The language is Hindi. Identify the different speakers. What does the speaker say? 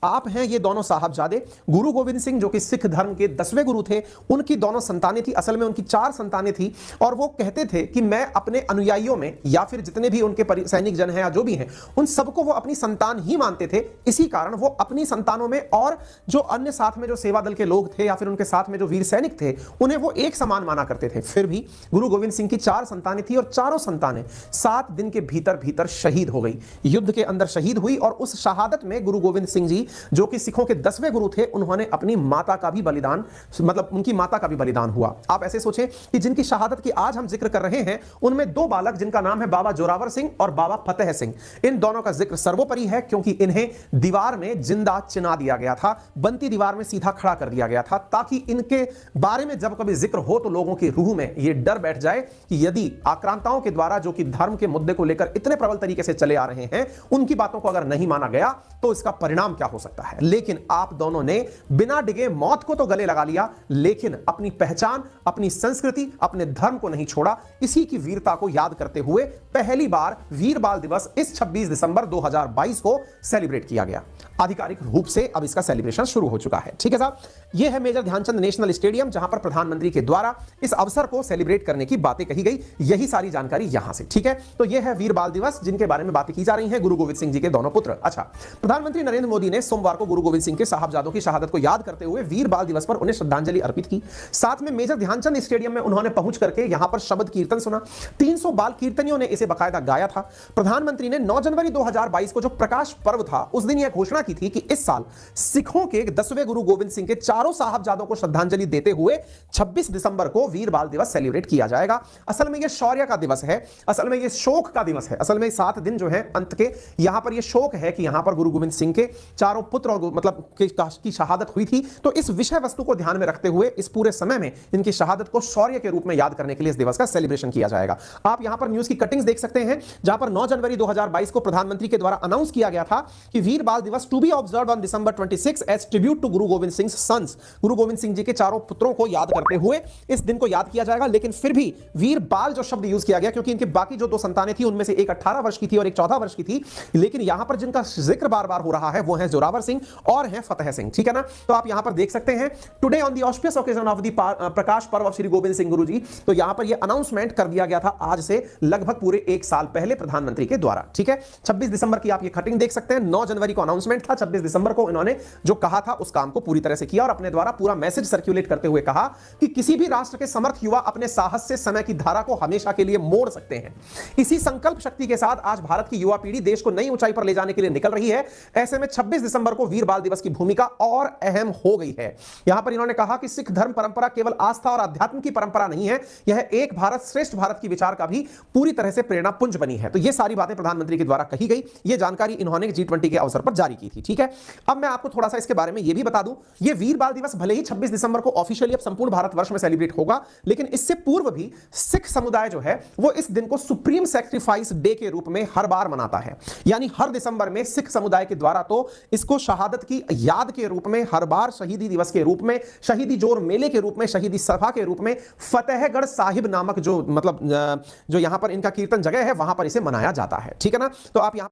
Speaker 1: आप हैं ये दोनों साहबजादे। गुरु गोविंद सिंह जो कि सिख धर्म के 10वें गुरु थे, उनकी दोनों संतानें थी, असल में उनकी 4 संतानें थी, और वो कहते थे कि मैं अपने अनुयायियों में या फिर जितने भी उनके सैनिक जन हैं या जो भी हैं, उन सबको वो अपनी संतान ही मानते थे। इसी कारण वो अपनी संतानों में और जो अन्य साथ में जो सेवा दल के लोग थे या फिर उनके साथ में जो वीर सैनिक थे, उन्हें वो एक समान माना करते थे। फिर भी गुरु गोविंद सिंह की 4 संतानें थी और चारों संतानें 7 दिन के भीतर भीतर शहीद हो गई, युद्ध के अंदर शहीद हुई। और उस शहादत में गुरु गोविंद सिंह जी जो कि सिखों के 10वें गुरु थे, उन्होंने अपनी माता का भी बलिदान, मतलब उनकी माता का भी बलिदान हुआ। आप ऐसे सोचें कि जिनकी शहादत की आज हम जिक्र कर रहे हैं, उनमें 2 बालक जिनका नाम है बाबा जोरावर सिंह और बाबा फतेह सिंह, इन दोनों का जिक्र सर्वोपरि है, क्योंकि इन्हें दीवार में जिंदा चिना दिया गया था, बनती दीवार में सीधा खड़ा कर दिया गया था, ताकि इनके बारे में जब कभी जिक्र हो तो लोगों की रूह में यह डर बैठ जाए कि यदि आक्रांताओं के द्वारा जो कि धर्म के मुद्दे को लेकर इतने प्रबल तरीके से चले आ रहे हैं, उनकी बातों को अगर नहीं माना गया तो इसका परिणाम क्या हो सकता है। लेकिन आप दोनों ने बिना डिगे मौत को तो गले लगा लिया, लेकिन अपनी पहचान, अपनी संस्कृति, अपने धर्म को नहीं छोड़ा। इसी की वीरता को याद करते हुए पहली बार वीर बाल दिवस इस 26 दिसंबर 2022 को सेलिब्रेट किया गया। आधिकारिक रूप से अब इसका सेलिब्रेशन शुरू हो चुका है। ठीक है साहब, यह है मेजर ध्यानचंद नेशनल स्टेडियम, जहां पर प्रधानमंत्री के द्वारा इस अवसर को सेलिब्रेट करने की बातें कही गई। यही सारी जानकारी यहां से। ठीक है, तो यह है वीर बाल दिवस जिनके बारे में बातें की जा रही हैं, गुरु गोविंद सिंह जी के दोनों पुत्र। अच्छा, प्रधानमंत्री नरेंद्र मोदी ने सोमवार को गुरु गोविंद सिंह के साहबजादों की शहादत को याद करते हुए वीर बाल दिवस पर उन्हें श्रद्धांजलि अर्पित की। साथ में मेजर ध्यानचंद स्टेडियम में उन्होंने पहुंच करके यहां पर शब्द कीर्तन सुना। 300 बाल कीर्तनियों ने इसे बाकायदा गाया था। प्रधानमंत्री ने 9 जनवरी 2022 को जो प्रकाश पर्व था, उस दिन यह घोषणा की थी कि इस साल सिखों के 10वें गुरु गोविंद सिंह के चारों साहबजादों को श्रद्धांजलि देते हुए 26 दिसंबर को वीर बाल दिवस सेलिब्रेट किया जाएगा। असल में यह शौर्य का दिवस है, असल में यह शोक का दिवस है। असल में 7 दिन जो है अंत के, यहां पर यह शोक है कि यहां पर गुरु गोविंद सिंह के चारों पुत्र और मतलब की शहादत हुई थी। तो इस विषय वस्तु को ध्यान में रखते हुए इस पूरे समय में इनकी शहादत को शौर्य के रूप में याद करने के लिए इस दिवस का सेलिब्रेशन किया जाएगा। आप यहां पर न्यूज की कटिंग्स देख सकते हैं, जहां पर 9 जनवरी 2022 को प्रधानमंत्री के द्वारा अनाउंस किया गया था कि Veer Baal Diwas to be observed on December 26 as tribute to Guru Gobind Singh sons. गुरु गोविंद सिंह जी के चारों पुत्रों को याद करते हुए इस दिन को याद किया जाएगा। लेकिन फिर भी वीर बाल जो शब्द यूज किया गया, क्योंकि इनके बाकी जो 2 संतानें थी, उनमें से एक 18 वर्ष की थी और एक 14 वर्ष की थी, लेकिन यहां पर जिनका जिक्र बार बार हो रहा है वो है जोरावर सिंह और है फतेह सिंह। ठीक है ना, तो आप यहां पर देख सकते हैं, today on the auspicious occasion of the Prakash Parv of Shri Govind Singh गुरु जी। तो यहां पर यह अनाउंसमेंट कर दिया गया था आज से लगभग पूरे 1 साल पहले प्रधानमंत्री के द्वारा। ठीक है, 26 दिसंबर की आप ये कटिंग देख सकते हैं। 9 जनवरी को अनाउंसमेंट था, 26 दिसंबर को इन्होंने जो कहा था उस काम को पूरी तरह से किया और अपने द्वारा पूरा मैसेज सर्कुलेट करते हुए कहा कि किसी भी राष्ट्र के समर्थ युवा अपने साहस से समय की धारा को हमेशा के लिए मोड़ सकते हैं। इसी संकल्प शक्ति के साथ आज भारत की युवा पीढ़ी देश को नई ऊंचाई पर ले जाने के लिए निकल रही है। ऐसे में 26 दिसंबर को वीर बाल दिवस की भूमिका और अहम हो गई है। यहां पर इन्होंने कहा कि सिख धर्म परंपरा केवल आस्था और अध्यात्म की परंपरा नहीं है, यह एक भारत श्रेष्ठ भारत की विचार का भी पूरी तरह से प्रेरणा पुंज बनी है। तो यह सारी बातें प्रधानमंत्री के द्वारा कही गई, यह जानकारी इन्होंने G20 के अवसर पर जारी की थी। ठीक है, अब मैं आपको थोड़ा सा इसके बारे में यह भी बता दूं, यह वीर बाल दिवस भले ही 26 दिसंबर को ऑफिशियली अब संपूर्ण भारतवर्ष में सेलिब्रेट होगा, लेकिन इससे पूर्व भी सिख समुदाय जो है वो इस दिन को सुप्रीम सैक्रिफाइस डे के रूप में हर बार मनाता है। यानी हर दिसंबर में सिख समुदाय के द्वारा तो इसको शहादत की याद के रूप में हर बार शहीदी दिवस के रूप में, शहीदी जोर मेले के रूप में, शहीदी सभा के रूप में फतेहगढ़ साहिब नामक जो मतलब जो यहां पर इनका कीर्तन जगह है वहां पर इसे मनाया जाता है। ठीक है ना, तो आप यहां